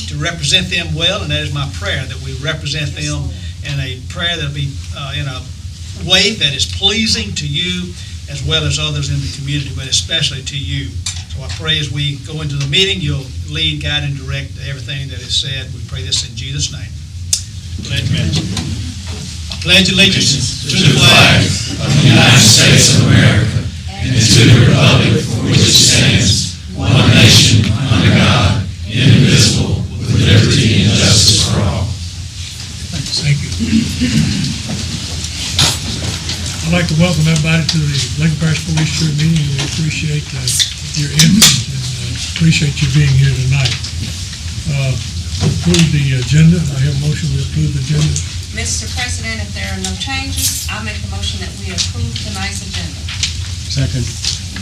to represent them well, and that is my prayer, that we represent them in a prayer that will be in a way that is pleasing to you as well as others in the community, but especially to you. So I pray as we go into the meeting, you'll lead, guide, and direct everything that is said. We pray this in Jesus' name. Pledge allegiance to the flag of the United States of America and to the republic for which it stands, one nation, under God, indivisible, with liberty and justice for all. Thank you. I'd like to welcome everybody to the Lincoln Parish Police Jury meeting. We appreciate your interest and appreciate you being here tonight. Approve the agenda. I have a motion to approve the agenda. Mr. President, if there are no changes, I'll make the motion that we approve tonight's agenda. Second.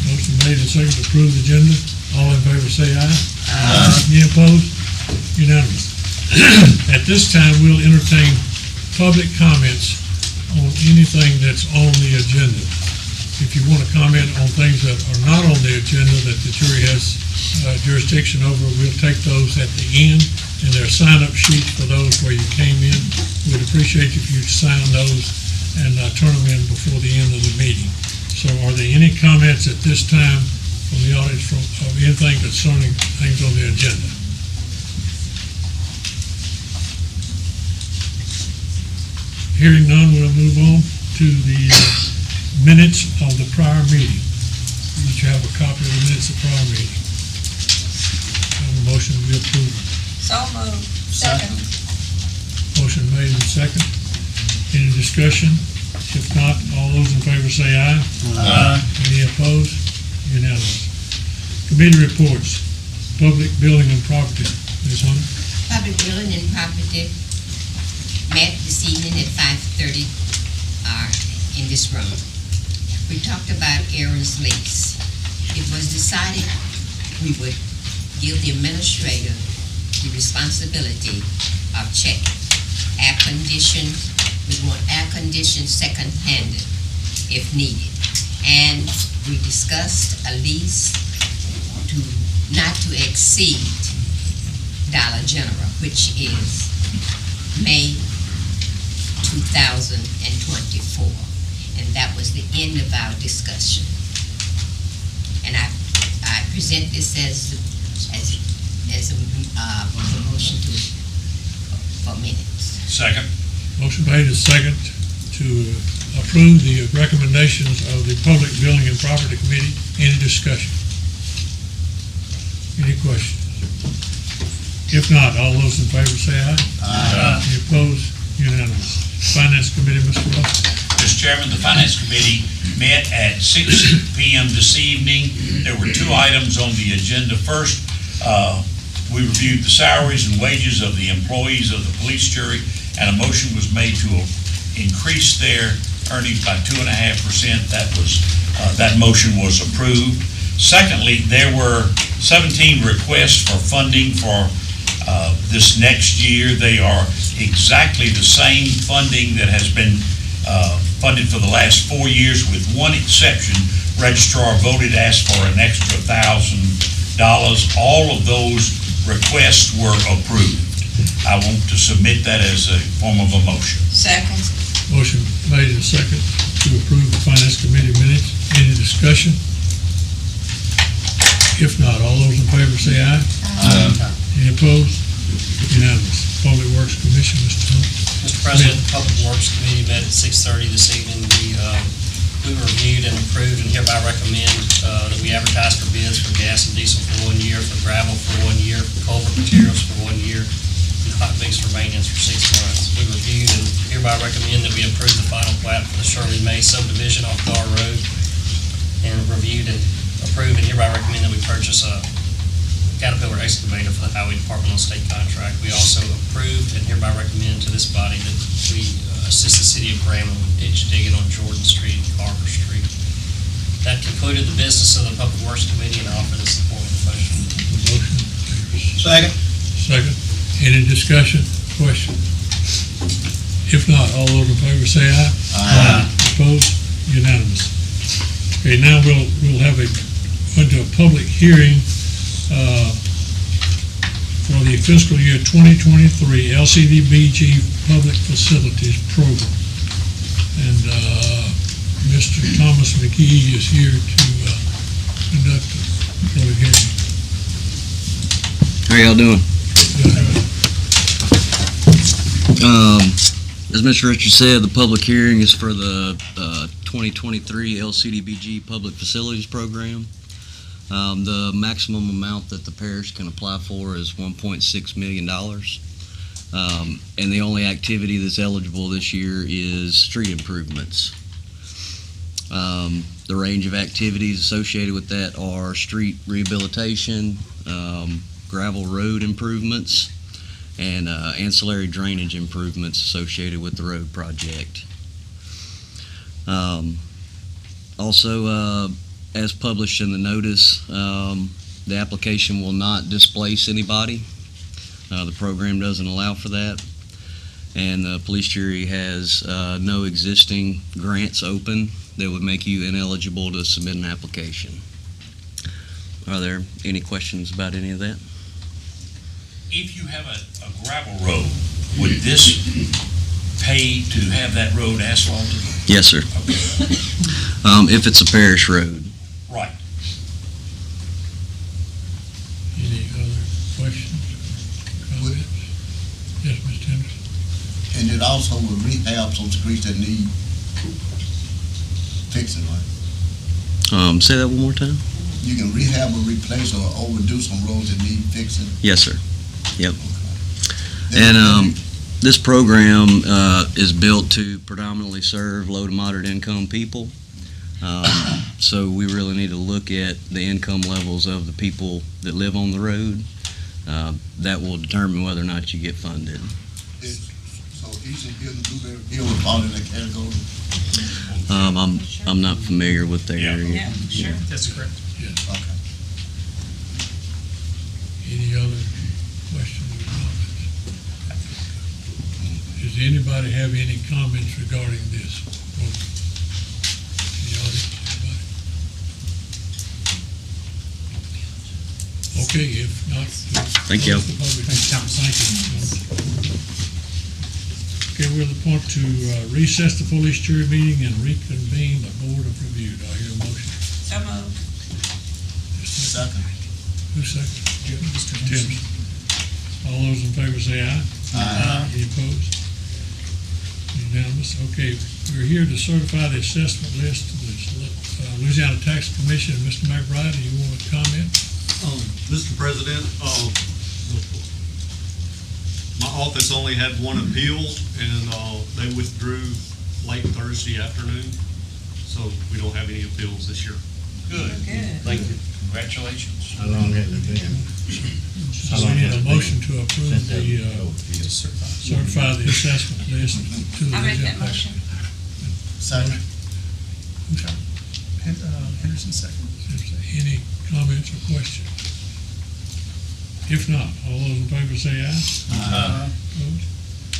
Motion made and seconded to approve the agenda. All in favor say aye. Aye. Any opposed? Unanimous. At this time, we'll entertain public comments on anything that's on the agenda. If you want to comment on things that are not on the agenda that the jury has jurisdiction over, we'll take those at the end, and there are sign-up sheets for those where you came in. We'd appreciate if you'd sign those and turn them in before the end of the meeting. So are there any comments at this time from the audience of anything concerning things on the agenda? Hearing none, we'll move on to the minutes of the prior meeting. Each have a copy of the minutes of the prior meeting. I have a motion to be approved. So moved. Second. Motion made and second. Any discussion? If not, all those in favor say aye. Aye. Any opposed? Unanimous. Committee reports. Public Building and Property. Ms. Hunter? Public Building and Property met this evening at 5:30 in this room. We talked about Aaron's lease. It was decided we would give the administrator the responsibility of checking. Air conditioned, we want air conditioned second-handed if needed. And we discussed a lease not to exceed Dollar General, which is May 2024. And that was the end of our discussion. And I present this as a motion for minutes. Second. Motion made and second to approve the recommendations of the Public Building and Property Committee. Any discussion? Any questions? If not, all those in favor say aye. Aye. Any opposed? Unanimous. Finance Committee, Mr. Russell. Mr. Chairman, the Finance Committee met at 6 p.m. this evening. There were two items on the agenda. First, we reviewed the salaries and wages of the employees of the police jury, and a motion was made to increase their earnings by 2.5%. That motion was approved. Secondly, there were 17 requests for funding for this next year. They are exactly the same funding that has been funded for the last 4 years, with one exception. Registrar voted to ask for an extra $1,000. All of those requests were approved. I want to submit that as a form of a motion. Second. Motion made and second to approve the Finance Committee minutes. Any discussion? If not, all those in favor say aye. Aye. Any opposed? Unanimous. Public Works Commission, Mr. Hunt. Mr. President, the Public Works Committee met at 6:30 this evening. We reviewed and approved and hereby recommend that we advertise for bids for gas and diesel for 1 year, for gravel for 1 year, for culvert materials for 1 year, and hot mix for maintenance for 6 months. We reviewed and hereby recommend that we approve the final plat for the Shirley May subdivision off Gar Road, and reviewed and approved and hereby recommend that we purchase a Caterpillar excavator for the Highway Department on state contract. We also approved and hereby recommend to this body that we assist the city of Graham with ditch digging on Jordan Street and Carver Street. That concluded the business of the Public Works Committee, and I offer the support of the motion. Motion. Second. Second. Any discussion? Question? If not, all those in favor say aye. Aye. Opposed? Unanimous. Okay, now we'll have into a public hearing for the fiscal year 2023 Lcdbg Public Facilities Program. And Mr. Thomas McKee is here to conduct the public hearing. How y'all doing? As Mr. Richards said, the public hearing is for the 2023 Lcdbg Public Facilities Program. The maximum amount that the parish can apply for is $1.6 million. And the only activity that's eligible this year is street improvements. The range of activities associated with that are street rehabilitation, gravel road improvements, and ancillary drainage improvements associated with the road project. Also, as published in the notice, the application will not displace anybody. The program doesn't allow for that. And the police jury has no existing grants open that would make you ineligible to submit an application. Are there any questions about any of that? If you have a gravel road, would this pay to have that road asphalted? Yes, sir. Okay. If it's a parish road. Right. Any other questions or comments? Yes, Mr. Henderson? And it also will rehab some streets that need fixing, right? Say that one more time? You can rehab or replace or overdo some roads that need fixing. Yes, sir. Yep. Okay. And this program is built to predominantly serve low to moderate income people. So we really need to look at the income levels of the people that live on the road. That will determine whether or not you get funded. So Eastern Hill and Blueberry Hill will fall in that category? I'm not familiar with their area. Yeah, sure. That's correct. Yes. Okay. Any other questions or comments? Does anybody have any comments regarding this program? In the audience, anybody? Okay, if not. Thank you. Thank you. Okay, we'll appoint to recess the police jury meeting and reconvene the board of review. Do I hear a motion? So moved. Second. Who's second? Tim. All those in favor say aye. Aye. Any opposed? Unanimous. Okay, we're here to certify the assessment list of the Louisiana Tax Commission. Mr. McBride, do you want to comment? Mr. President, my office only had one appeal, and they withdrew late Thursday afternoon, so we don't have any appeals this year. Good. Good. Thank you. Congratulations. How long has it been? So we need a motion to approve the, certify the assessment list to the I make Louisiana that Tax. motion. Second. Henderson, second. Any comments or questions? If not, all those in favor say aye. Opposed?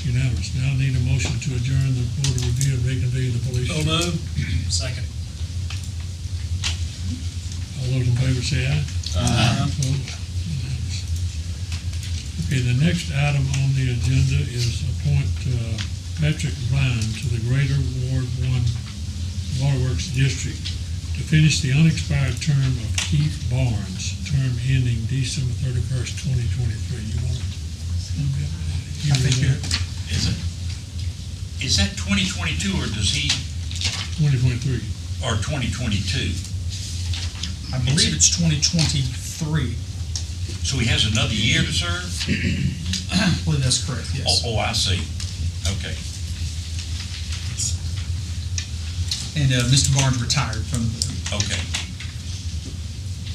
Unanimous. Now I need a motion to adjourn the board of review and reconvene the police. So moved. Second. All those in favor say aye. Opposed? Unanimous. Okay, the next item on the agenda is appoint Patrick Vine to the Greater Ward 1 Waterworks District to finish the unexpired term of Keith Barnes, term ending December 31st, 2023. You want to? I think you're. Is that 2022, or does he, 2023. or 2022? I believe it's 2023. So he has another year to serve? I believe that's correct, yes. Oh, I see. Okay. And Mr. Barnes retired from the... Okay.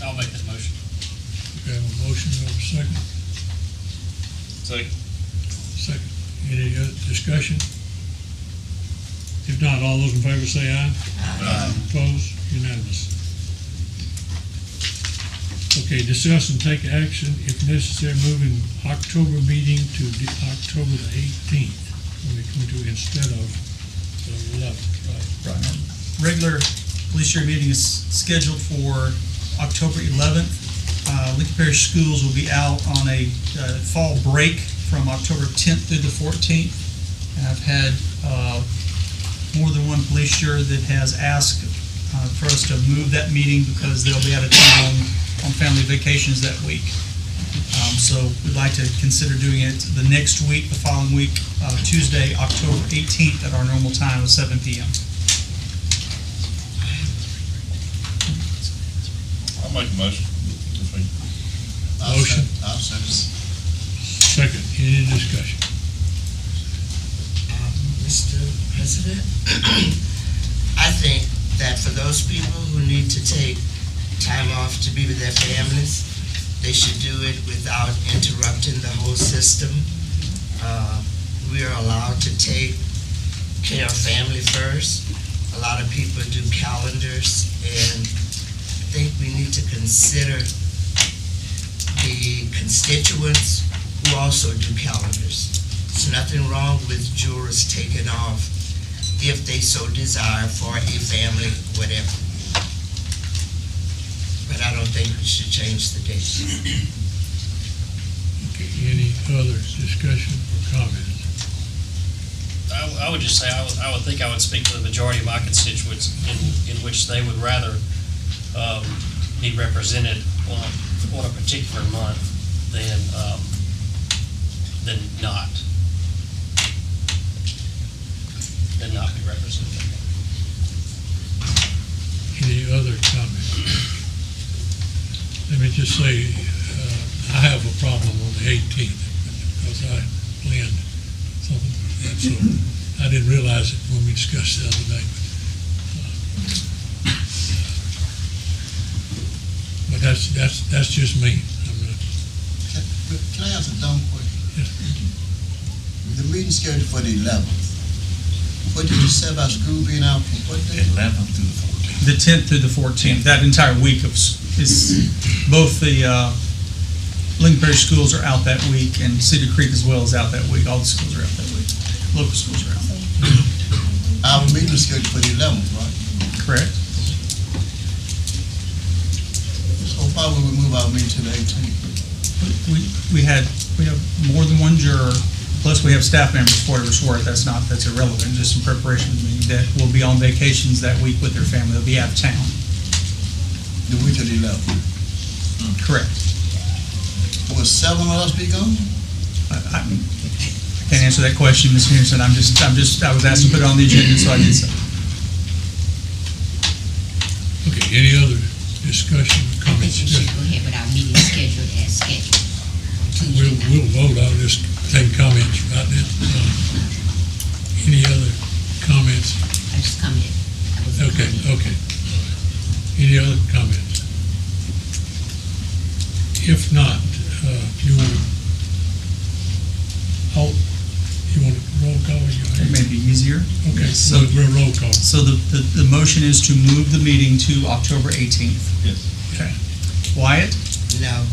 I'll make that motion. Okay, I have a motion, do I have a second? Second. Any discussion? If not, all those in favor say aye. Opposed? Unanimous. Okay, discuss and take action, if necessary, moving October meeting to October the 18th, 2022, instead of the 11th, right? Right. Regular police jury meeting is scheduled for October 11th. Lincoln Parish schools will be out on a fall break from October 10th through the 14th. And I've had more than one police sheriff that has asked for us to move that meeting because they'll be out of town on family vacations that week. So we'd like to consider doing it the next week, the following week, Tuesday, October 18th at our normal time of 7 p.m. I'll make a motion. Motion. I'll second. Second, any discussion? Mr. President, I think that for those people who need to take time off to be with their families, they should do it without interrupting the whole system. We are allowed to take care of family first. A lot of people do calendars, and I think we need to consider the constituents who also do calendars. There's nothing wrong with jurors taking off if they so desire for a family, whatever. But I don't think we should change the date. Okay, any other discussion or comments? I would just say, I would think I would speak for the majority of my constituents in which they would rather be represented on a particular month than not be represented. Any other comments? Let me just say, I have a problem on the 18th because I planned something like that, so I didn't realize it when we discussed the other day. But that's just me. Can I ask a dumb question? Yes. The meeting scheduled for the 11th. What did you say about school being out from what day? 11th through the 14th. The 10th through the 14th, that entire week is both the Lincoln Parish schools are out that week, and Cedar Creek as well is out that week. All the schools are out that week. Local schools are out. Our meeting is scheduled for the 11th, right? Correct. So why would we move our meeting to the 18th? We have more than one juror, plus we have staff members for whatever's worth. That's irrelevant, just in preparation of the meeting, that will be on vacations that week with their family. They'll be out of town. The week of the 11th. Correct. Will 7 of us be gone? I can't answer that question, Ms. Henderson. I was asked to put it on the agenda, so I did so. Okay, any other discussion or I think comments? we should go ahead with our meeting scheduled as scheduled. Tuesday night. We'll vote. I'll just take comments right now. Any other comments? I just commented. I was Okay. All right. Any other comments? If not, you want to roll call? It may be easier. Okay, So- we'll roll call. So the motion is to move the meeting to October 18th. Yes. Okay. Wyatt? No.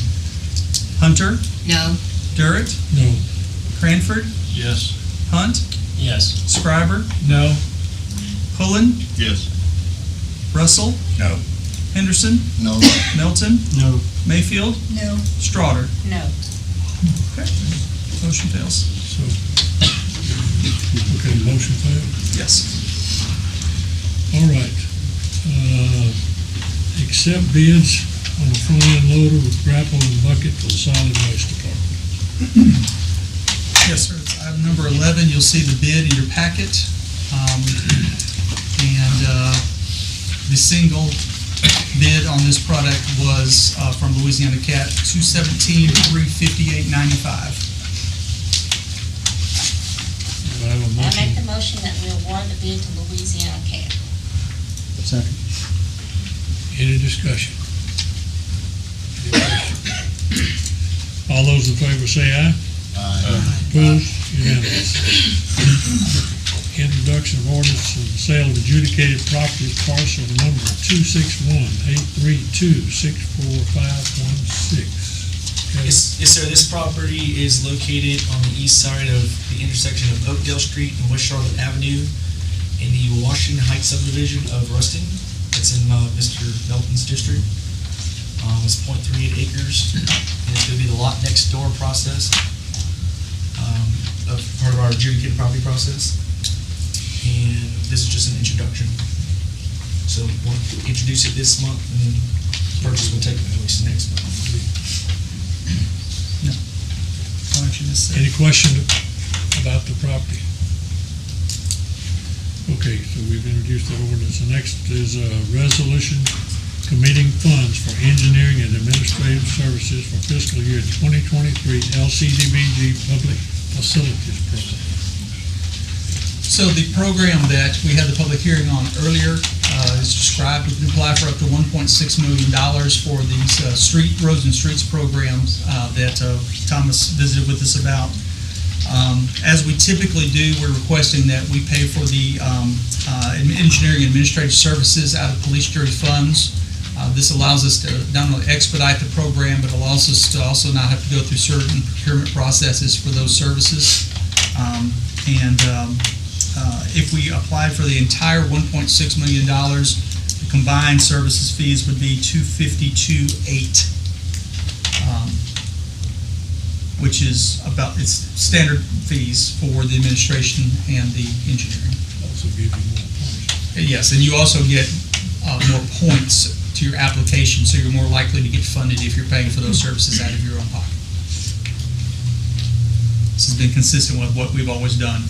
Hunter? No, Durrett? No. Cranford? Yes. Hunt? Yes. Scriber? No. Pullen? Yes. Russell? No. Henderson? No. Melton? No. Mayfield? No. Strawder? No. Okay. Motion fails. So, okay, motion failed. Yes. All right. Accept bids on a front-end loader with grapple and bucket for the solid waste department. Yes, sir. It's item number 11. You'll see the bid in your packet. The single bid on this product was from Louisiana Cat, $217,358.95. Do I have a I motion? make the motion that we award the bid to Louisiana Cat. Second. Any discussion? All those in favor say aye. Opposed? Unanimous. Introduction of ordinance of the sale of adjudicated property parcel number 261-832-64516. Yes, sir. This property is located on the east side of the intersection of Oakdale Street and West Charlotte Avenue in the Washington Heights subdivision of Ruston. It's in Mr. Melton's district. It's 0.38 acres, and it's gonna be the lot next door process, of part of our adjudicated property process. And this is just an introduction. So we'll introduce it this month, and then purchase will take place next month. Any questions about the property? Okay, so we've introduced that ordinance. The next is a resolution committing funds for engineering and administrative services for fiscal year 2023 Lcdbg Public Facilities Program. So the program that we had the public hearing on earlier is described. We can apply for up to $1.6 million for these roads and streets programs that Thomas visited with us about. As we typically do, we're requesting that we pay for the engineering and administrative services out of police jury funds. This allows us to not only expedite the program, but allows us to also not have to go through certain procurement processes for those services. If we applied for the entire $1.6 million, the combined services fees would be $252,800, which is about its standard fees for the administration and the engineering. Also give you more points. Yes, and you also get more points to your application, so you're more likely to get funded if you're paying for those services out of your own pocket. This has been consistent with what we've always done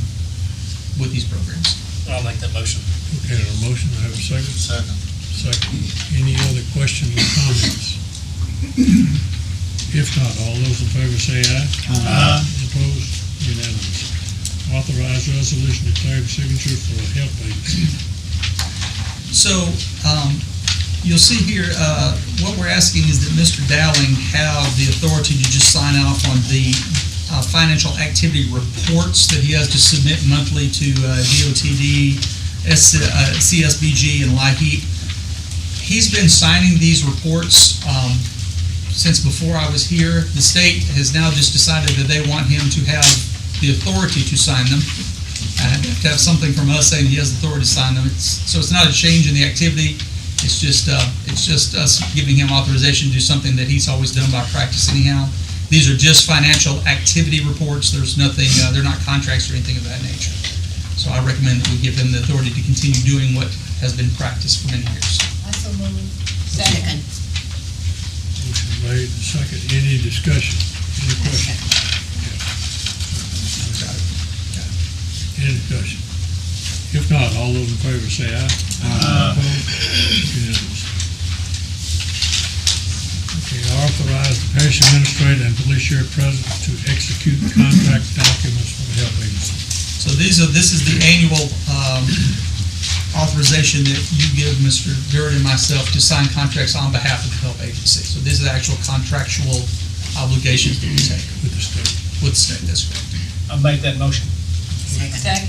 with these programs. I'll make that motion. Okay, a motion, I have a second? Second. Any other questions or comments? If not, all those in favor say aye. Aye. Opposed? Unanimous. Authorize resolution declaring signature for a health agency. So, you'll see here, what we're asking is that Mr. Dowling have the authority to just sign off on the financial activity reports that he has to submit monthly to DOTD, CSBG, and LIHEAP. He's been signing these reports since before I was here. The state has now just decided that they want him to have the authority to sign them. And to have something from us saying he has authority to sign them. So it's not a change in the activity. It's just us giving him authorization to do something that he's always done by practice anyhow. These are just financial activity reports. There's nothing, they're not contracts or anything of that nature. So I recommend that we give him the authority to continue doing what has been practiced for many years. Also move. Second. Motion made, second. Any discussion? Any questions? Any discussion? If not, all those in favor say aye. Aye. Opposed? Unanimous. Okay, authorize the parish administrator and police sheriff president to execute contract documents for the health agency. So this is the annual authorization that you give Mr. Garrett and myself to sign contracts on behalf of the health agency. So these are the actual contractual obligations that we take. With the state. With the state, that's correct. I'll make that motion. Second.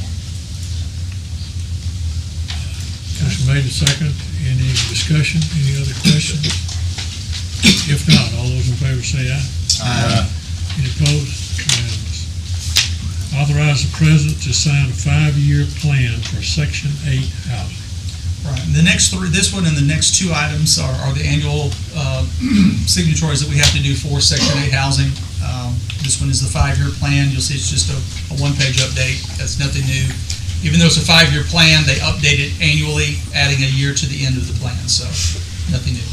Motion made and second. Any discussion? Any other questions? If not, all those in favor say aye. Aye. Any opposed? Unanimous. Authorize the president to sign a 5-year plan for Section 8 housing. Right, and the next three, this one and the next two items are the annual signatories that we have to do for Section 8 housing. This one is the 5-year plan. You'll see it's just a one-page update. That's nothing new. Even though it's a 5-year plan, they update it annually, adding a year to the end of the plan, so nothing new.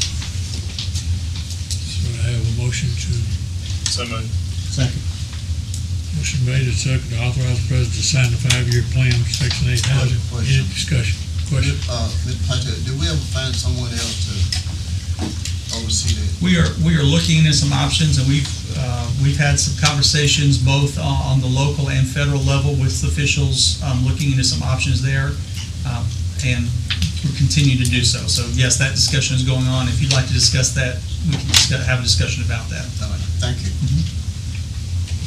So I have a motion to. So moved. Second. Motion made and second to authorize the president to sign the 5-year plan for Section 8 housing. Any discussion? Question? Mr. Hunter, did we ever find someone else to oversee that? We are looking into some options, and we've had some conversations both on the local and federal level with officials, looking into some options there, and we're continuing to do so. So yes, that discussion is going on. If you'd like to discuss that, we can have a discussion about that. All right, thank you.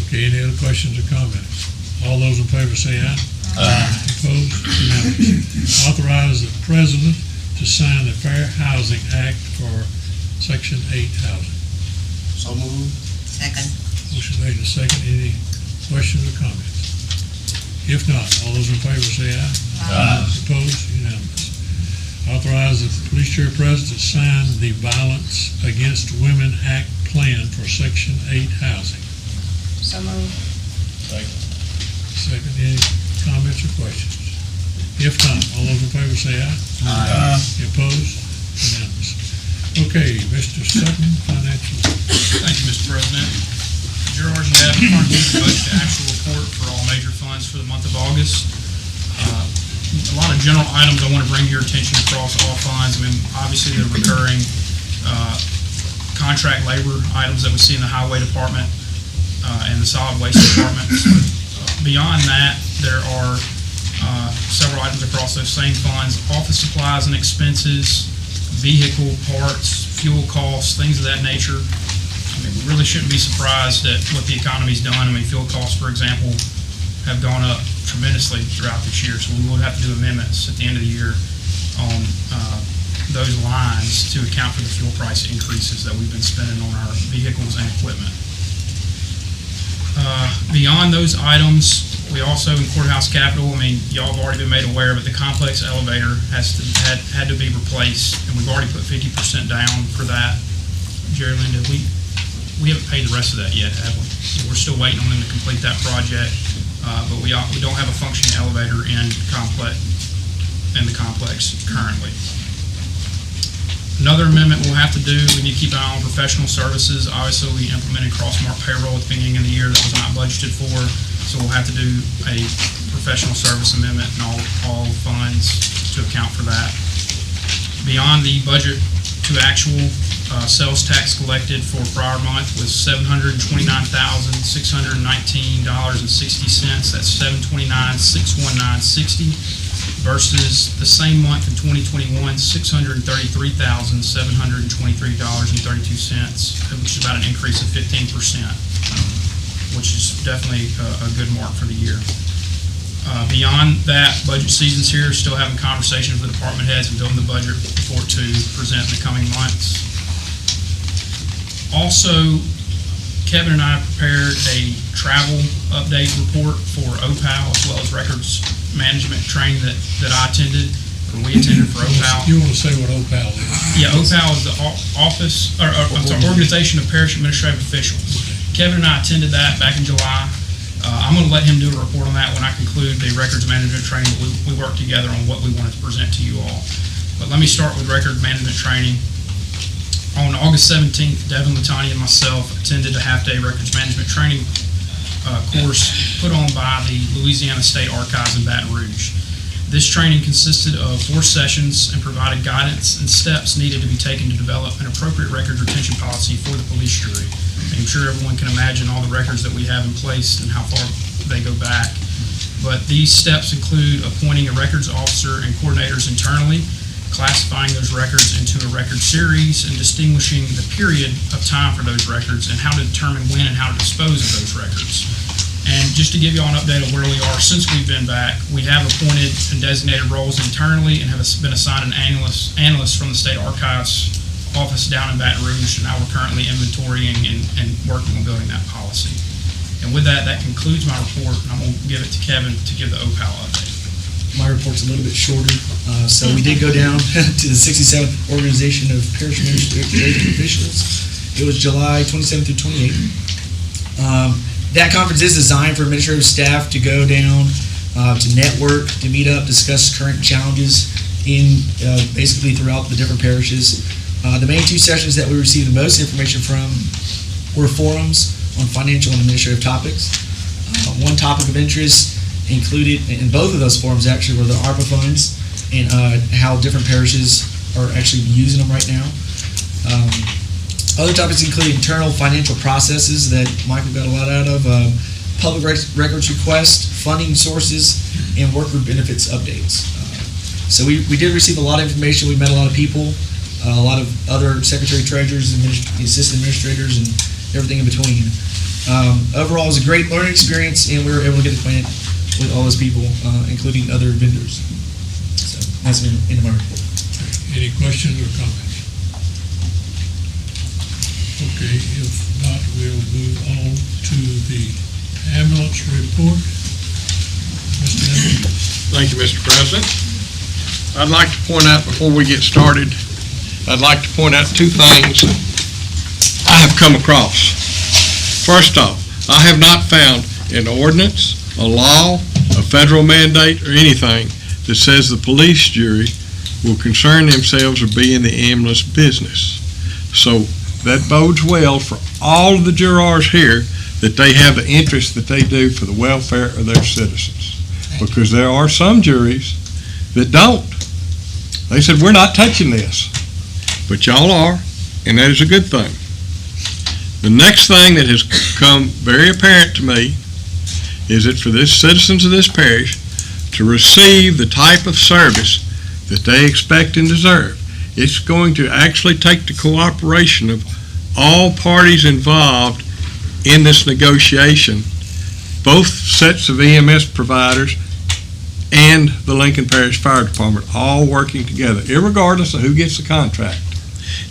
Okay, any other questions or comments? All those in favor say aye. Aye. Opposed? Unanimous. Authorize the president to sign the Fair Housing Act for Section 8 housing. So moved. Second. Motion made and second. Any questions or comments? If not, all those in favor say aye. Aye. Opposed? Unanimous. Authorize the police chair president to sign the Violence Against Women Act plan for Section 8 housing. So moved. Second, any comments or questions? If not, all those in favor say aye. Aye. Any opposed? Unanimous. Okay, Mr. Sutton, financial. Thank you, Mr. President. George, you have in front of you the budget actual report for all major funds for the month of August. A lot of general items I want to bring to your attention across all funds. I mean, obviously the recurring contract labor items that we see in the highway department and the solid waste departments. Beyond that, there are several items across those same funds: office supplies and expenses, vehicle parts, fuel costs, things of that nature. I mean, we really shouldn't be surprised at what the economy's done. I mean, fuel costs, for example, have gone up tremendously throughout this year, so we will have to do amendments at the end of the year on those lines to account for the fuel price increases that we've been spending on our vehicles and equipment. Beyond those items, we also in courthouse capital, I mean, y'all have already been made aware, but the complex elevator had to be replaced, and we've already put 50% down for that. Jerry Linda, we haven't paid the rest of that yet, have we? We're still waiting on them to complete that project, but we don't have a functioning elevator in the complex currently. Another amendment we'll have to do, we need to keep an eye on professional services. Obviously, we implemented cross-mark payroll at the beginning of the year that was not budgeted for, so we'll have to do a professional service amendment in all funds to account for that. Beyond the budget to actual, sales tax collected for prior month was $729,619.60. That's $729,619.60 versus the same month in 2021, $633,723.32, which is about an increase of 15%, which is definitely a good mark for the year. Beyond that, budget season's here, still having conversations with department heads and building the budget report to present in the coming months. Also, Kevin and I prepared a travel update report for OPAL as well as records management training that I attended, or we attended for OPAL. You want to say what OPAL is? Yeah, OPAL is the Organization of Parish Administrative Officials. Kevin and I attended that back in July. I'm going to let him do a report on that when I conclude the records management training. We worked together on what we wanted to present to you all. But let me start with record management training. On August 17th, Devin Latanya and myself attended a half-day records management training course put on by the Louisiana State Archives in Baton Rouge. This training consisted of 4 sessions and provided guidance and steps needed to be taken to develop an appropriate records retention policy for the police jury. I'm sure everyone can imagine all the records that we have in place and how far they go back. But these steps include appointing a records officer and coordinators internally, classifying those records into a record series, and distinguishing the period of time for those records and how to determine when and how to dispose of those records. And just to give you all an update of where we are since we've been back, we have appointed and designated roles internally and have been assigned an analyst from the State Archives office down in Baton Rouge, and now we're currently inventorying and working on building that policy. And with that, that concludes my report, and I'm going to give it to Kevin to give the OPAL update. My report's a little bit shorter. So we did go down to the 67th Organization of Parish Administrative Officials. It was July 27th through 28th. That conference is designed for administrative staff to go down, to network, to meet up, discuss current challenges in basically throughout the different parishes. The main 2 sessions that we received the most information from were forums on financial and administrative topics. One topic of interest included in both of those forums actually were the ARPA funds and how different parishes are actually using them right now. Other topics include internal financial processes that Michael got a lot out of, public records requests, funding sources, and worker benefits updates. So we did receive a lot of information. We met a lot of people, a lot of other secretary treasurers, assistant administrators, and everything in between. Overall, it was a great learning experience, and we were able to get acquainted with all those people, including other vendors. So that's been in my report. Any questions or comments? Okay, if not, we'll move on to the ambulance report. Mr. Henry. Thank you, Mr. President. I'd like to point out before we get started, I'd like to point out two things I have come across. First off, I have not found an ordinance, a law, a federal mandate, or anything that says the police jury will concern themselves or be in the ambulance business. So that bodes well for all of the jurors here that they have the interest that they do for the welfare of their citizens. Because there are some juries that don't. They said, we're not touching this. But y'all are, and that is a good thing. The next thing that has become very apparent to me is that for the citizens of this parish to receive the type of service that they expect and deserve, it's going to actually take the cooperation of all parties involved in this negotiation, both sets of EMS providers and the Lincoln Parish Fire Department, all working together, irregardless of who gets the contract.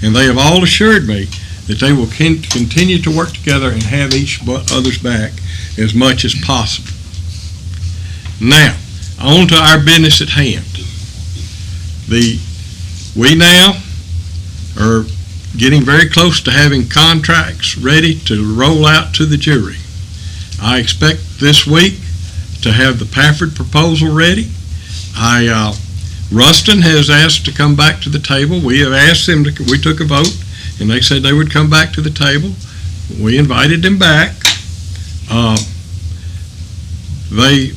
And they have all assured me that they will continue to work together and have each other's back as much as possible. Now, on to our business at hand. We now are getting very close to having contracts ready to roll out to the jury. I expect this week to have the Pafford proposal ready. Ruston has asked to come back to the table. We have asked them to, we took a vote, and they said they would come back to the table. We invited them back. They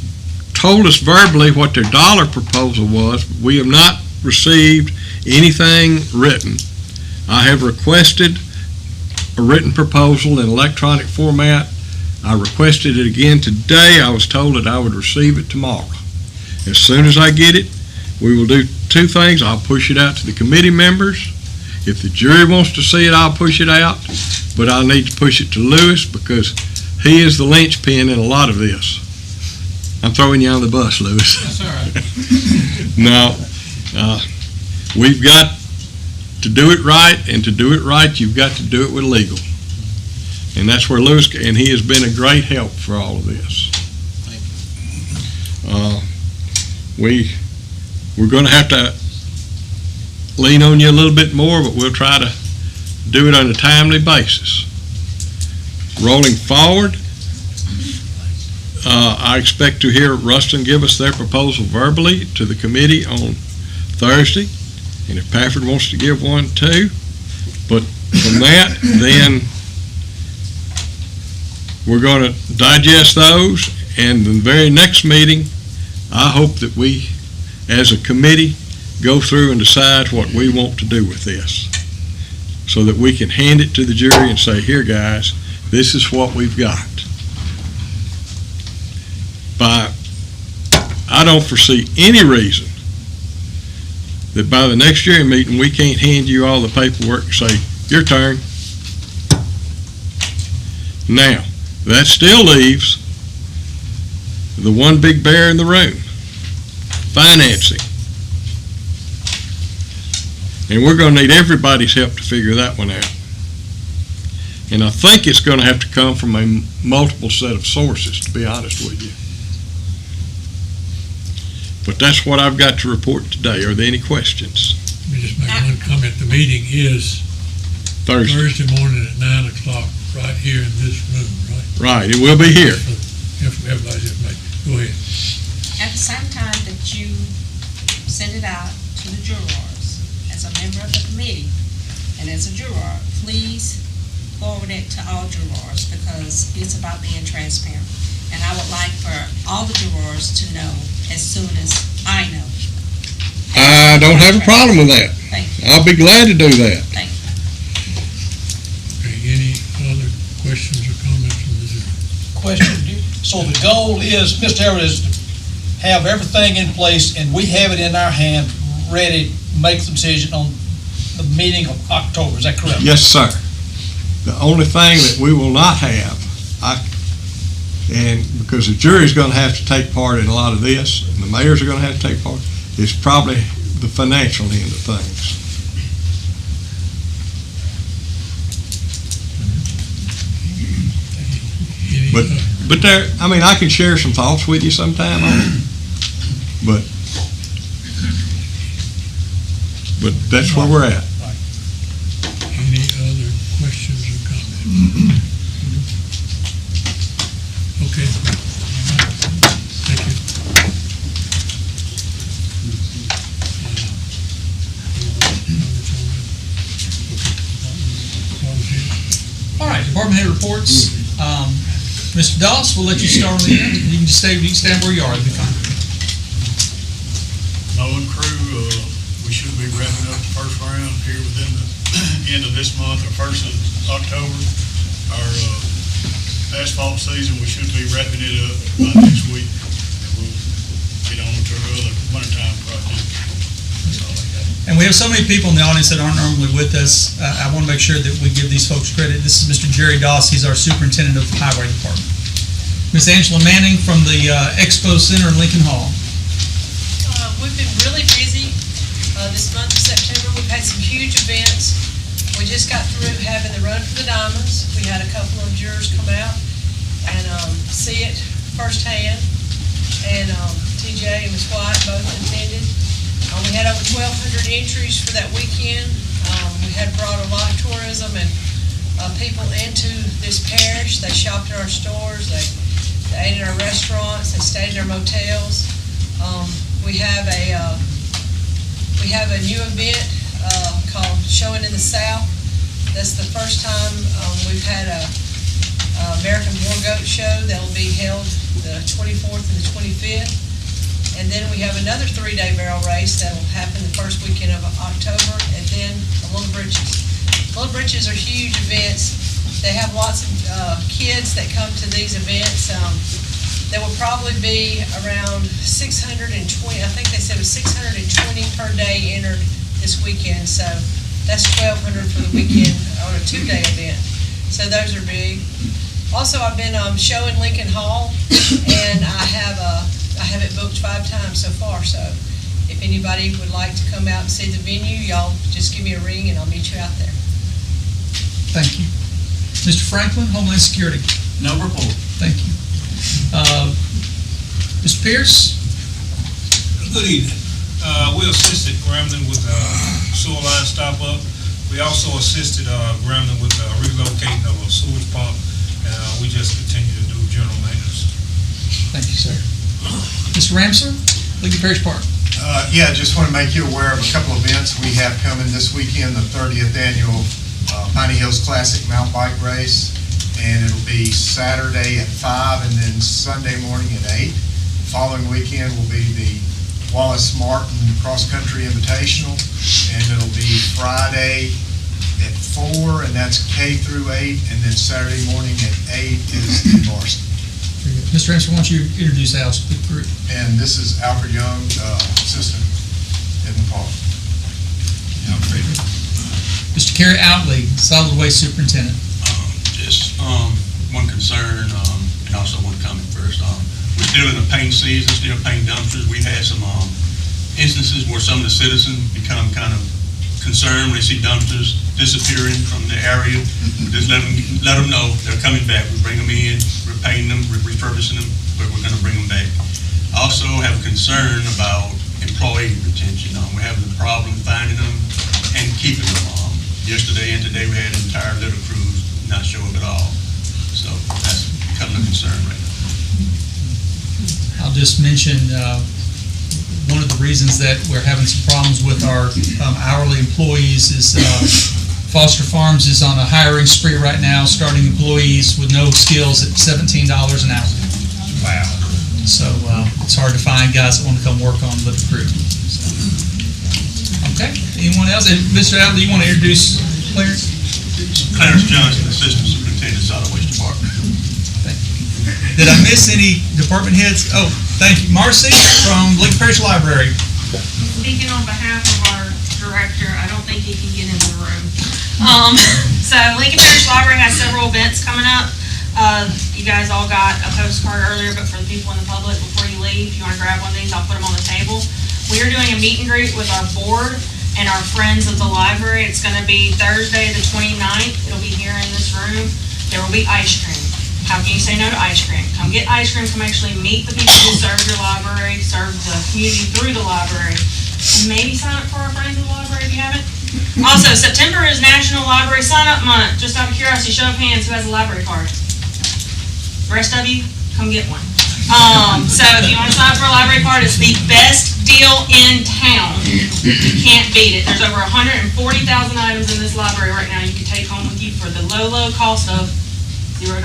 told us verbally what their dollar proposal was. We have not received anything written. I have requested a written proposal in electronic format. I requested it again today. I was told that I would receive it tomorrow. As soon as I get it, we will do two things. I'll push it out to the committee members. If the jury wants to see it, I'll push it out. But I need to push it to Lewis because he is the linchpin in a lot of this. I'm throwing you on the bus, Lewis. That's all right. No, we've got to do it right, and to do it right, you've got to do it with legal. And that's where Lewis, and he has been a great help for all of this. We're going to have to lean on you a little bit more, but we'll try to do it on a timely basis. Rolling forward, I expect to hear Ruston give us their proposal verbally to the committee on Thursday, and if Pafford wants to give one too. But from that, then we're going to digest those, and the very next meeting, I hope that we, as a committee, go through and decide what we want to do with this, so that we can hand it to the jury and say, here guys, this is what we've got. I don't foresee any reason that by the next jury meeting we can't hand you all the paperwork and say, your turn. Now, that still leaves the one big bear in the room, financing. And we're going to need everybody's help to figure that one out. And I think it's going to have to come from a multiple set of sources, to be honest with you. But that's what I've got to report today. Are there any questions? Let me just make one comment. The meeting is Thursday morning at 9 o'clock right here in this room, right? Right, it will be here. Everybody's information. Go ahead. At the same time that you send it out to the jurors, as a member of the committee and as a juror, please forward it to all jurors because it's about being transparent. And I would like for all the jurors to know as soon as I know. I don't have a problem with that. Thank you. I'll be glad to do that. Thank you. Okay, any other questions or comments from the jury? Question. So the goal is, Mr. Everett, is to have everything in place and we have it in our hand, ready to make the decision on the meeting of October. Is that correct? Yes, sir. The only thing that we will not have, and because the jury's going to have to take part in a lot of this, and the mayors are going to have to take part, is probably the financial end of things. But there, I mean, I can share some thoughts with you sometime on it, but but that's where we're at. Any other questions or comments? Okay. Thank you. All right, department head reports. Mr. Doss, we'll let you start on the end. You can just stand where you are, it'll be fine. Mowing crew, we should be wrapping up the first round here within the end of this month or first of October. Our asphalt season, we should be wrapping it up by next week. And we'll get on to our other wintertime project. That's all I got. And we have so many people in the audience that aren't normally with us. I want to make sure that we give these folks credit. This is Mr. Jerry Doss. He's our superintendent of the highway department. Ms. Angela Manning from the Expo Center in Lincoln Hall. We've been really busy this month of September. We've had some huge events. We just got through having the Run for the Diamonds. We had a couple of jurors come out and see it firsthand. And TJ and Ms. White both attended. We had over 1,200 entries for that weekend. We had brought a lot of tourism and people into this parish. They shopped at our stores. They ate at our restaurants. They stayed in our motels. We have a new event called Showing in the South. That's the first time we've had a American War Goat show that will be held the 24th and the 25th. And then we have another 3-day barrel race that will happen the first weekend of October, and then the Little Britches. Little Britches are huge events. They have lots of kids that come to these events. There will probably be around 620, I think they said it was 620 per day entered this weekend, so that's 1,200 for the weekend on a 2-day event. So those are big. Also, I've been showing Lincoln Hall, and I have it booked 5 times so far, so if anybody would like to come out and see the venue, y'all just give me a ring and I'll meet you out there. Thank you. Mr. Franklin, Homeland Security. No report. Thank you. Mr. Pierce? Good evening. We assisted Grambling with sewer line stop-up. We also assisted Grambling with relocating of a sewage pump, and we just continue to do general maintenance. Thank you, sir. Mr. Ramser, Lincoln Parish Park. Yeah, just want to make you aware of a couple of events we have coming this weekend, the 30th annual Piney Hills Classic Mountain Bike Race, and it'll be Saturday at 5 and then Sunday morning at 8. The following weekend will be the Wallace Martin Cross Country Invitational, and it'll be Friday at 4, and that's K through 8, and then Saturday morning at 8 is the varsity. Mr. Ramser, why don't you introduce Al to the group? And this is Alfred Young, assistant in the park. Alfred. Mr. Kerry Outley, solid waste superintendent. Just one concern, and also one comment first. We're still in the paint season, still painting dumpsters. We've had some instances where some of the citizens become kind of concerned when they see dumpsters disappearing from the area. Just let them know they're coming back. We bring them in, we're painting them, we're refurbishing them, but we're going to bring them back. I also have a concern about employee retention. We're having a problem finding them and keeping them. Yesterday and today we had entire little crews not show up at all. So that's becoming a concern right now. I'll just mention one of the reasons that we're having some problems with our hourly employees is Foster Farms is on a hiring spree right now, starting employees with no skills at $17 an hour. Wow. So it's hard to find guys that want to come work on the crew. So. Okay, anyone else? And Mr. Adler, you want to introduce Clarence? Clarence Johnson, Assistant Superintendent, Solid Waste Department. Thank you. Did I miss any department heads? Oh, thank you. Marcy from Lincoln Parish Library. Speaking on behalf of our director, I don't think he can get in the room. So Lincoln Parish Library has several events coming up. You guys all got a postcard earlier, but for the people in the public, before you leave, if you want to grab one of these, I'll put them on the table. We are doing a meet and greet with our board and our friends of the library. It's going to be Thursday the 29th. It'll be here in this room. There will be ice cream. How can you say no to ice cream? Come get ice cream. Come actually meet the people who serve your library, serve the community through the library. maybe sign up for our Friends of the Library if you haven't. Also, September is National Library Sign-Up Month. Just out of curiosity, show of hands, who has a library card? The rest of you, come get one. So if you want to sign up for a library card, it's the best deal in town. You can't beat it. There's over 140,000 items in this library right now you can take home with you for the low, low cost of $0.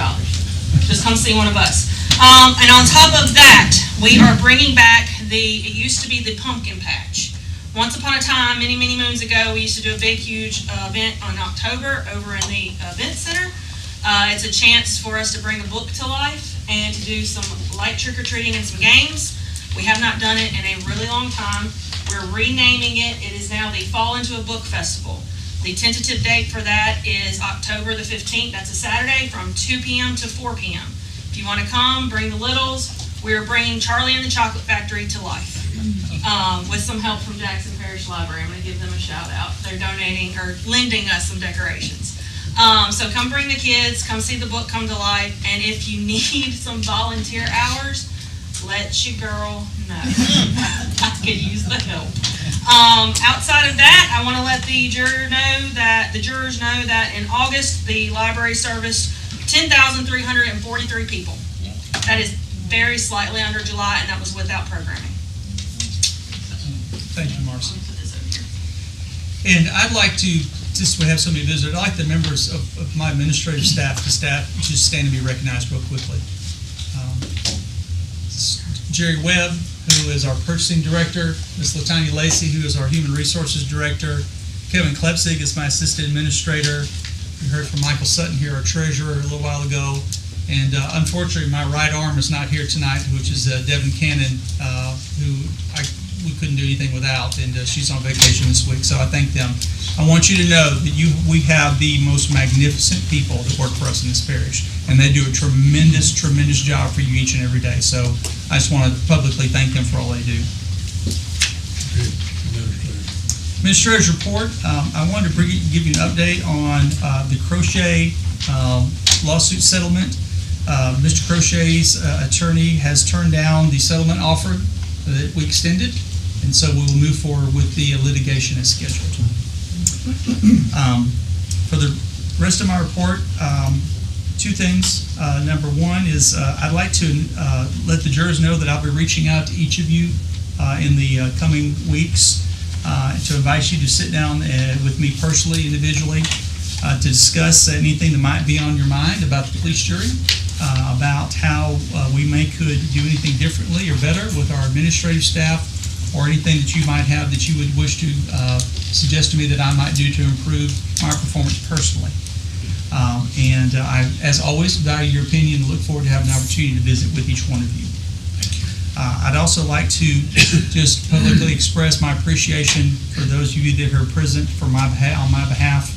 Just come see one of us. And on top of that, we are bringing back it used to be the pumpkin patch. Once upon a time, many, many moons ago, we used to do a big, huge event in October over in the event center. It's a chance for us to bring a book to life and to do some light trick-or-treating and some games. We have not done it in a really long time. We're renaming it. It is now the Fall Into a Book Festival. The tentative date for that is October the 15th. That's a Saturday from 2 p.m. to 4 p.m. If you want to come, bring the littles. We're bringing Charlie and the Chocolate Factory to life with some help from Jackson Parish Library. I'm going to give them a shout out. They're donating or lending us some decorations. So come bring the kids, come see the book come to life, and if you need some volunteer hours, let your girl know. I could use the help. Outside of that, I want to let the jurors know that in August, the library serviced 10,343 people. That is very slightly under July, and that was without programming. Thank you, Marcy. And I'd like to, just we have somebody visit, I'd like the members of my administrative staff to just stand and be recognized real quickly. Jerry Webb, who is our purchasing director, Ms. Latanya Lacey, who is our human resources director, Kevin Klepsig is my assistant administrator. We heard from Michael Sutton here, our treasurer, a little while ago. And unfortunately, my right arm is not here tonight, which is Devin Cannon, who we couldn't do anything without, and she's on vacation this week, so I thank them. I want you to know that we have the most magnificent people that work for us in this parish, and they do a tremendous, tremendous job for you each and every day. So I just want to publicly thank them for all they do. Administrator's report. I wanted to give you an update on the Crochet lawsuit settlement. Mr. Crochet's attorney has turned down the settlement offer that we extended, and so we will move forward with the litigation as scheduled. For the rest of my report, two things. Number one is I'd like to let the jurors know that I'll be reaching out to each of you in the coming weeks to invite you to sit down with me personally, individually, to discuss anything that might be on your mind about the police jury, about how we could do anything differently or better with our administrative staff, or anything that you might have that you would wish to suggest to me that I might do to improve my performance personally. And I, as always, value your opinion and look forward to having an opportunity to visit with each one of you. I'd also like to just publicly express my appreciation for those of you that are present on my behalf.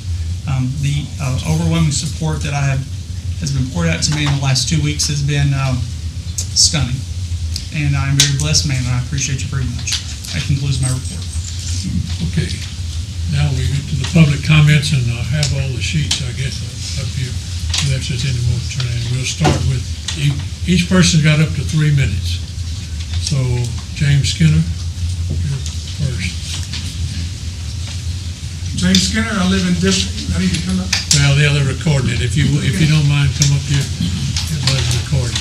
The overwhelming support that has been poured out to me in the last 2 weeks has been stunning. And I'm a very blessed man, and I appreciate you very much. That concludes my report. Okay. Now we get to the public comments, and I have all the sheets, I guess, up here. If there's any more to turn in. We'll start with, each person got up to 3 minutes. So, James Skinner, you're first. James Skinner, I live in district. I need to come up. Well, they're recording it. If you don't mind, come up here. Everybody's recording.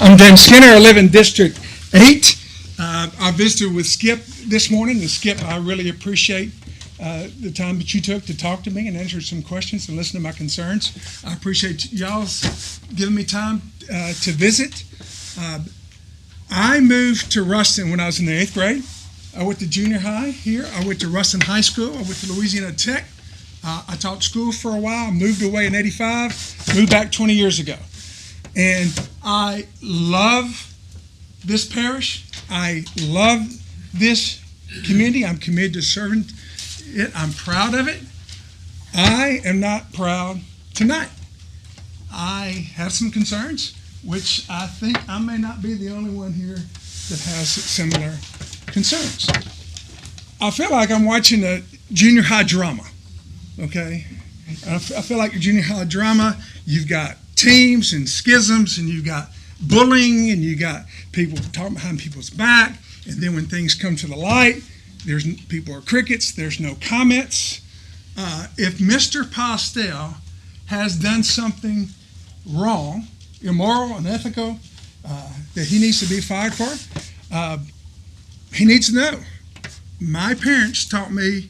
I'm James Skinner. I live in District 8. I visited with Skip this morning. And Skip, I really appreciate the time that you took to talk to me and answer some questions and listen to my concerns. I appreciate y'all giving me time to visit. I moved to Ruston when I was in the 8th grade. I went to junior high here. I went to Ruston High School. I went to Louisiana Tech. I taught school for a while, moved away in 85, moved back 20 years ago. And I love this parish. I love this community. I'm committed to serving it. I'm proud of it. I am not proud tonight. I have some concerns, which I think I may not be the only one here that has similar concerns. I feel like I'm watching a junior high drama, okay? I feel like a junior high drama, you've got teams and schisms, and you've got bullying, and you got people talking behind people's back, and then when things come to the light, people are crickets, there's no comments. If Mr. Postel has done something wrong, immoral, unethical, that he needs to be fired for, he needs to know. My parents taught me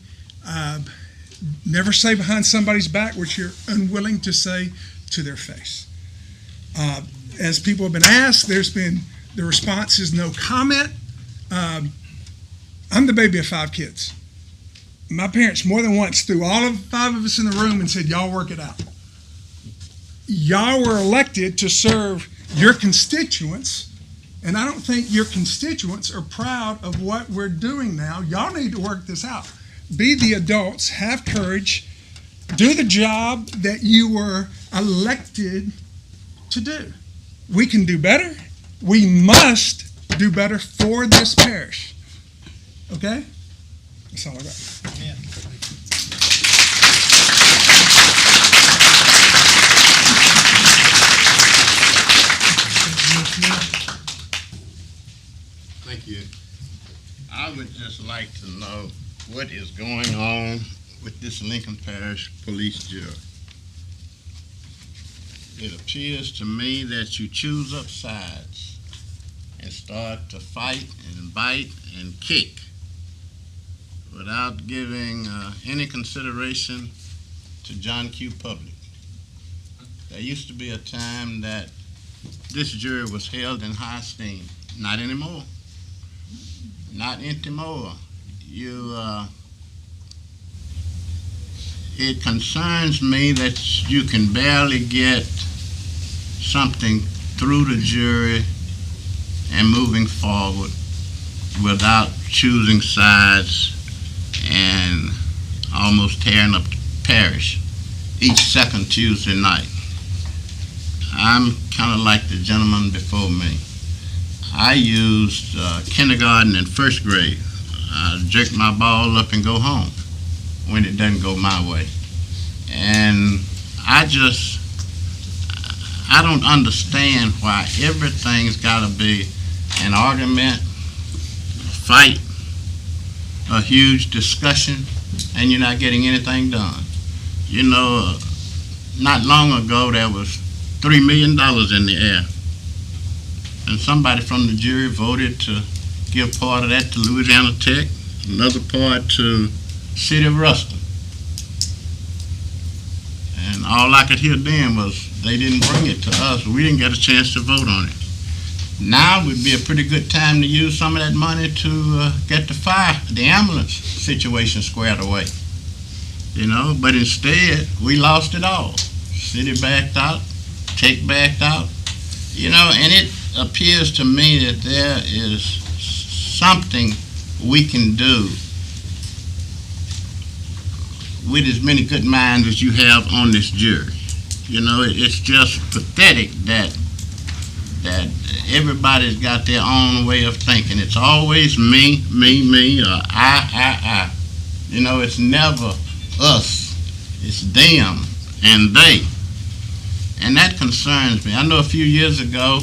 never say behind somebody's back what you're unwilling to say to their face. As people have been asked, the response is no comment. I'm the baby of 5 kids. My parents more than once threw all of 5 of us in the room and said, y'all work it out. Y'all were elected to serve your constituents, and I don't think your constituents are proud of what we're doing now. Y'all need to work this out. Be the adults, have courage, do the job that you were elected to do. We can do better. We must do better for this parish. Okay? That's all I got. Yeah. Thank you. I would just like to know what is going on with this Lincoln Parish Police Jury. It appears to me that you choose up sides and start to fight and bite and kick without giving any consideration to John Q. Public. There used to be a time that this jury was held in high esteem. Not anymore. Not anymore. It concerns me that you can barely get something through the jury and moving forward without choosing sides and almost tearing up the parish each second Tuesday night. I'm kind of like the gentleman before me. I used kindergarten and first grade. I jerk my ball up and go home when it doesn't go my way. And I don't understand why everything's got to be an argument, a fight, a huge discussion, and you're not getting anything done. You know, not long ago there was $3 million in the air, and somebody from the jury voted to give part of that to Louisiana Tech, another part to City of Ruston. And all I could hear then was they didn't bring it to us. We didn't get a chance to vote on it. Now would be a pretty good time to use some of that money to get the ambulance situation squared away. You know, but instead we lost it all. City backed out, Tech backed out. You know, and it appears to me that there is something we can do with as many good minds as you have on this jury. You know, it's just pathetic that everybody's got their own way of thinking. It's always me, or I. You know, it's never us. It's them and they. And that concerns me. I know a few years ago,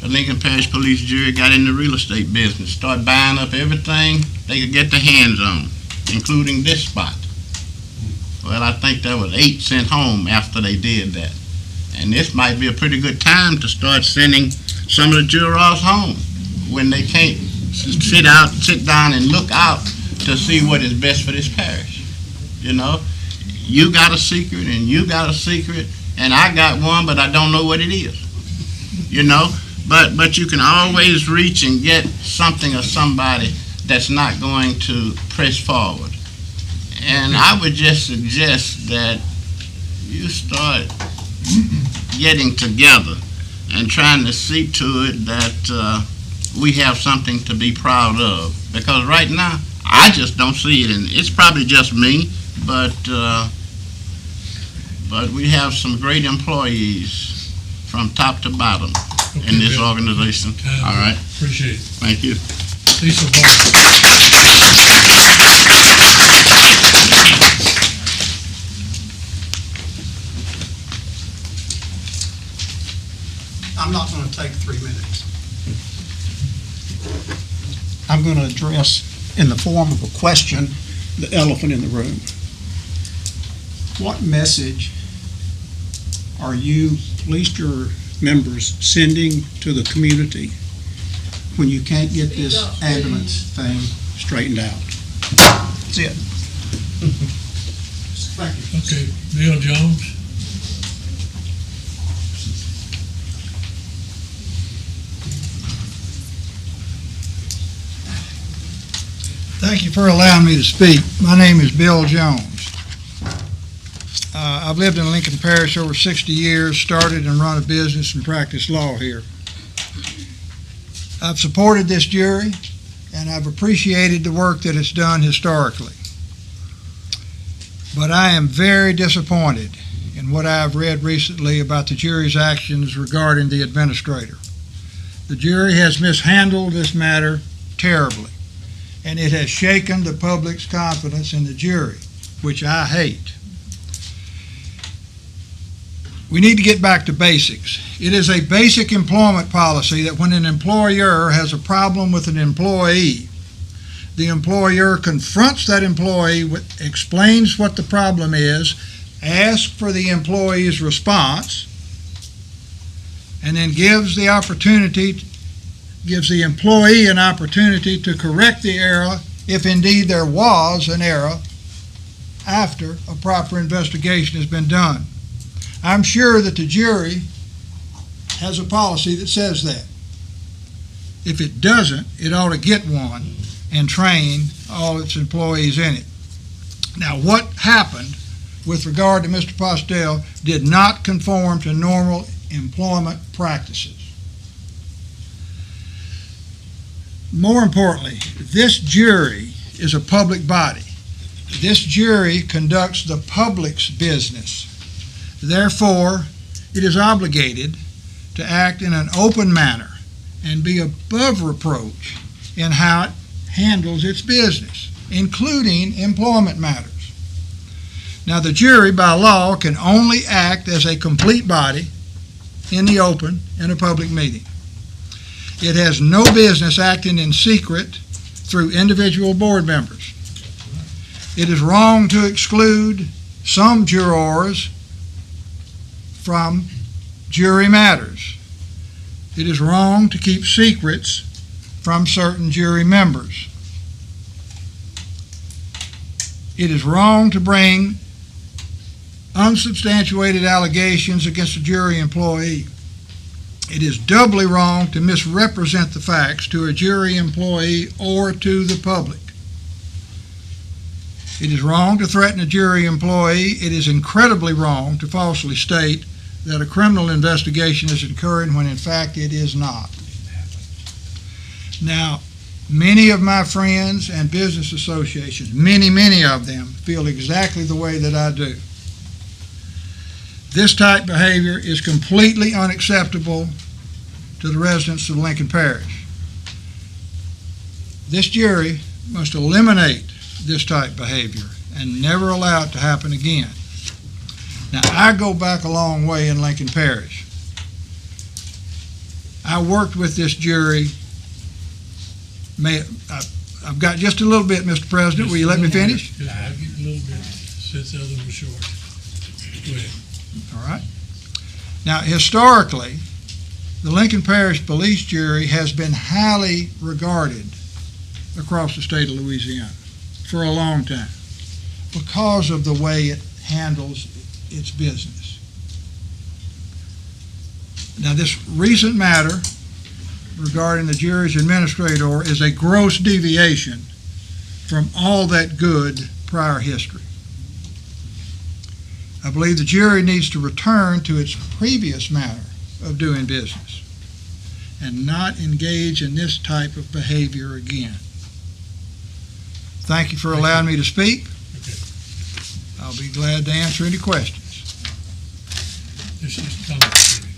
the Lincoln Parish Police Jury got in the real estate business, started buying up everything they could get their hands on, including this spot. Well, I think there was 8 sent home after they did that. And this might be a pretty good time to start sending some of the jurors home when they can't sit down and look out to see what is best for this parish. You know, you got a secret and you got a secret and I got one, but I don't know what it is. You know, but you can always reach and get something or somebody that's not going to press forward. And I would just suggest that you start getting together and trying to see to it that we have something to be proud of. Because right now, I just don't see it, and it's probably just me, but we have some great employees from top to bottom in this organization. All right. Appreciate it. Thank you. Lisa I'm not going to take 3 minutes. I'm going to address, in the form of a question, the elephant in the room. What message are you, police juror members, sending to the community when you can't get this ambulance thing straightened out? That's it. Thank you. Okay, Bill Jones. Thank you for allowing me to speak. My name is Bill Jones. I've lived in Lincoln Parish over 60 years, started and run a business and practiced law here. I've supported this jury, and I've appreciated the work that it's done historically. But I am very disappointed in what I've read recently about the jury's actions regarding the administrator. The jury has mishandled this matter terribly, and it has shaken the public's confidence in the jury, which I hate. We need to get back to basics. It is a basic employment policy that when an employer has a problem with an employee, the employer confronts that employee, explains what the problem is, asks for the employee's response, and then gives the employee an opportunity to correct the error, if indeed there was an error, after a proper investigation has been done. I'm sure that the jury has a policy that says that. If it doesn't, it ought to get one and train all its employees in it. Now, what happened with regard to Mr. Postel did not conform to normal employment practices. More importantly, this jury is a public body. This jury conducts the public's business. Therefore, it is obligated to act in an open manner and be above reproach in how it handles its business, including employment matters. Now, the jury, by law, can only act as a complete body in the open in a public meeting. It has no business acting in secret through individual board members. It is wrong to exclude some jurors from jury matters. It is wrong to keep secrets from certain jury members. It is wrong to bring unsubstantiated allegations against a jury employee. It is doubly wrong to misrepresent the facts to a jury employee or to the public. It is wrong to threaten a jury employee. It is incredibly wrong to falsely state that a criminal investigation is occurring when in fact it is not. Now, many of my friends and business associations, many of them, feel exactly the way that I do. This type of behavior is completely unacceptable to the residents of Lincoln Parish. This jury must eliminate this type of behavior and never allow it to happen again. Now, I go back a long way in Lincoln Parish. I worked with this jury. I've got just a little bit, Mr. President. Will you let me finish? Just a little bit, since the other one was short. Go ahead. All right. Now, historically, the Lincoln Parish Police Jury has been highly regarded across the state of Louisiana for a long time because of the way it handles its business. Now, this recent matter regarding the jury's administrator is a gross deviation from all that good prior history. I believe the jury needs to return to its previous manner of doing business and not engage in this type of behavior again. Thank you for allowing me to speak. I'll be glad to answer any questions. This is comment period.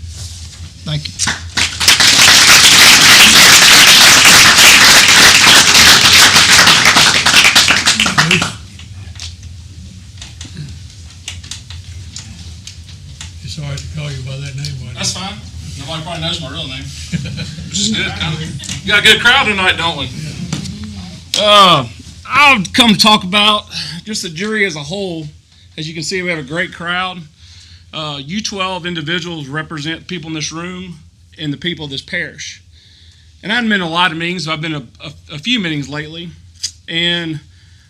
Thank you. It's all right to call you by that name, wasn't it? That's fine. Nobody probably knows my real name. Which is good. We got a good crowd tonight, don't we? I'll come talk about just the jury as a whole. As you can see, we have a great crowd. You 12 individuals represent people in this room and the people of this parish. And I haven't been to a lot of meetings. I've been to a few meetings lately. And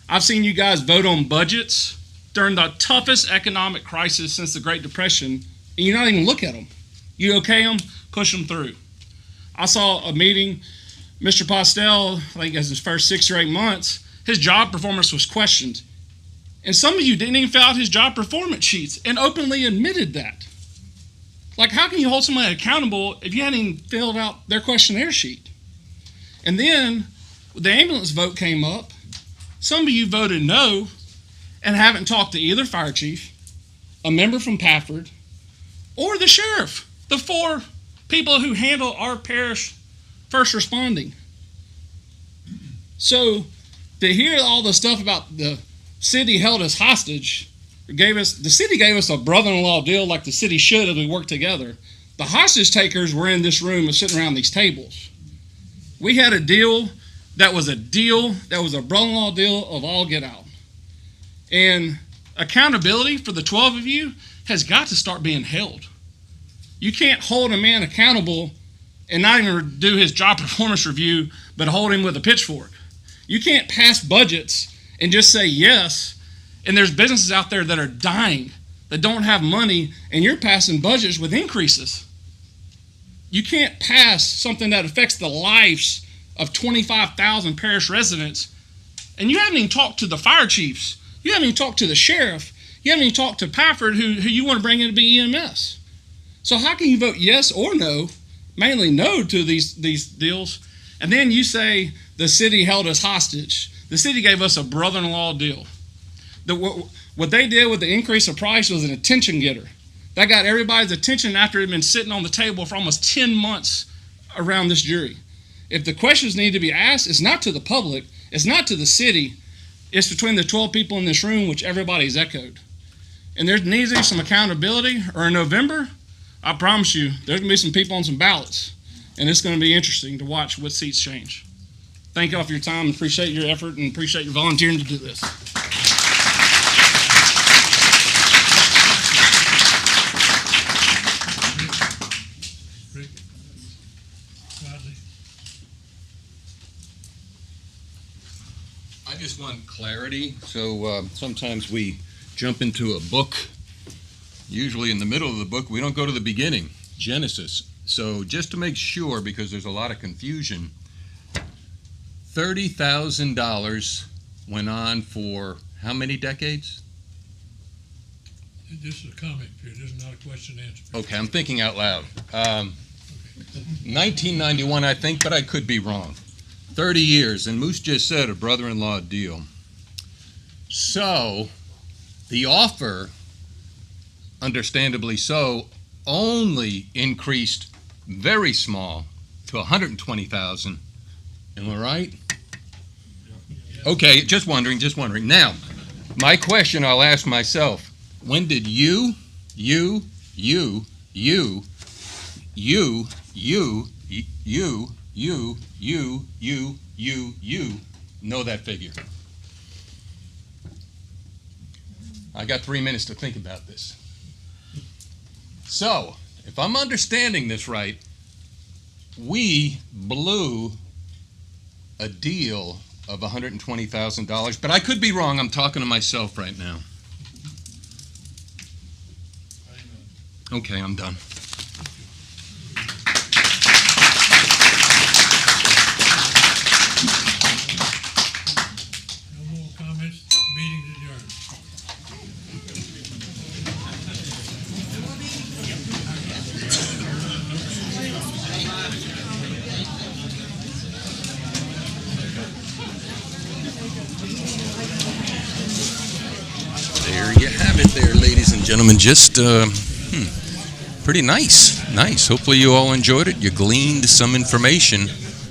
I've seen you guys vote on budgets during the toughest economic crisis since the Great Depression, and you not even look at them. You okay them, push them through. I saw a meeting, Mr. Postel, I think as his first 6 or 8 months, his job performance was questioned. And some of you didn't even fill out his job performance sheets and openly admitted that. Like, how can you hold somebody accountable if you hadn't even filled out their questionnaire sheet? And then the ambulance vote came up. Some of you voted no and haven't talked to either fire chief, a member from Pafford, or the sheriff, the 4 people who handle our parish first responding. So to hear all the stuff about the city held us hostage, the city gave us a brother-in-law deal like the city should as we worked together. The hostage takers were in this room and sitting around these tables. We had a deal that was a brother-in-law deal of all get out. And accountability for the 12 of you has got to start being held. You can't hold a man accountable and not even do his job performance review, but hold him with a pitchfork. You can't pass budgets and just say yes, and there's businesses out there that are dying, that don't have money, and you're passing budgets with increases. You can't pass something that affects the lives of 25,000 parish residents, and you haven't even talked to the fire chiefs. You haven't even talked to the sheriff. You haven't even talked to Pafford, who you want to bring in to be EMS. So how can you vote yes or no, mainly no to these deals, and then you say the city held us hostage? The city gave us a brother-in-law deal. What they did with the increase of price was an attention getter. That got everybody's attention after it had been sitting on the table for almost 10 months around this jury. If the questions need to be asked, it's not to the public, it's not to the city, it's between the 12 people in this room, which everybody's echoed. And there needs to be some accountability, or in November, I promise you, there's going to be some people on some ballots, and it's going to be interesting to watch what seats change. Thank you all for your time, and appreciate your effort, and appreciate your volunteering to do this. I just want clarity. So sometimes we jump into a book. Usually in the middle of the book, we don't go to the beginning, Genesis. So just to make sure, because there's a lot of confusion, $30,000 went on for how many decades? This is a comment period. This is not a question and answer period. Okay, I'm thinking out loud. 1991, I think, but I could be wrong. 30 years, and Moose just said a brother-in-law deal. So the offer, understandably so, only increased very small to $120,000. Am I right? Okay, just wondering. Now, my question I'll ask myself, when did you know that figure? I got 3 minutes to think about this. So, if I'm understanding this right, we blew a deal of $120,000, but I could be wrong. I'm talking to myself right now. Okay, I'm done. No more comments. Meeting adjourned. There you have it there, ladies and gentlemen. Just pretty nice. Hopefully you all enjoyed it. You gleaned some information.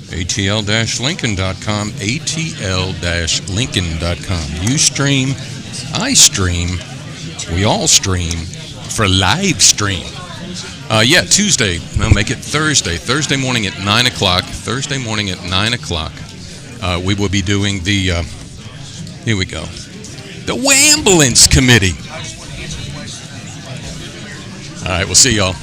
ATL-Lincoln.com, ATL-Lincoln.com. You stream, I stream, we all stream for live stream. Yeah, Tuesday. No, make it Thursday. Thursday morning at 9 o'clock. Thursday morning at 9 o'clock. We will be doing the, here we go, the Wambulance Committee. All right, we'll see y'all.